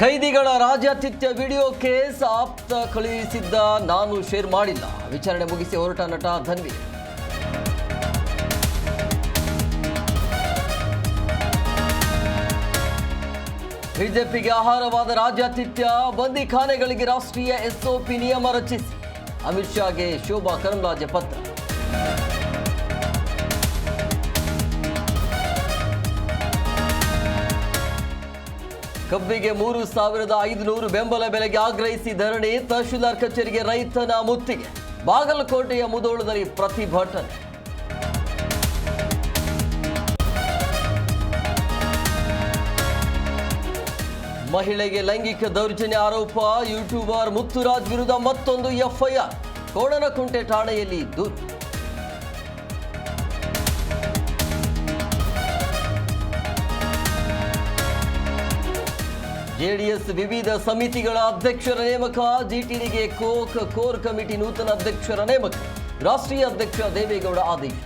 ಕೈದಿಗಳ ರಾಜ್ಯಾತಿಥ್ಯ video case ಆಪ್ತ ಕಳುಹಿಸಿದ್ದ ನಾನು share ಮಾಡಿಲ್ಲ. ವಿಚಾರಣೆ ಮುಗಿಸಿ ಹೊರಟ ನಟ ಧನ್ವೀರ್. ಬಿಜೆಪಿಗೆ ಆಹಾರವಾದ ರಾಜ್ಯಾತಿಥ್ಯ, ಬಂದಿಖಾನೆಗಳಿಗೆ ರಾಷ್ಟ್ರೀಯ ಎಸ್ಒಪಿ ನಿಯಮ ರಚಿಸಿ ಅಮಿತ್ ಶಾಗೆ ಶೋಭಾ ಕರಂದ್ಲಾಜೆ ಪತ್ರ. ಕಬ್ಬಿಗೆ 3,500 ಬೆಂಬಲ ಬೆಲೆಗೆ ಆಗ್ರಹಿಸಿ ಧರಣಿ, ತಹಶೀಲ್ದಾರ್ ಕಚೇರಿಗೆ ರೈತನ ಮುತ್ತಿಗೆ. ಬಾಗಲಕೋಟೆಯ ಮುಧೋಳದಲ್ಲಿ ಪ್ರತಿಭಟನೆ. ಮಹಿಳೆಗೆ ಲೈಂಗಿಕ ದೌರ್ಜನ್ಯ ಆರೋಪ, ಯೂಟ್ಯೂಬರ್ ಮುತ್ತುರಾಜ್ ವಿರುದ್ಧ ಮತ್ತೊಂದು ಎಫ್ಐಆರ್. ಕೋಣನಕುಂಟೆ ಠಾಣೆಯಲ್ಲಿ ದೂರು. ಜೆಡಿಎಸ್ ವಿವಿಧ ಸಮಿತಿಗಳ ಅಧ್ಯಕ್ಷರ ನೇಮಕ, ಜಿಟಿಡಿಗೆ ಕೋರ್ ಕಮಿಟಿ ನೂತನ ಅಧ್ಯಕ್ಷರ ನೇಮಕ. ರಾಷ್ಟ್ರೀಯ ಅಧ್ಯಕ್ಷ ದೇವೇಗೌಡ ಆದೇಶ.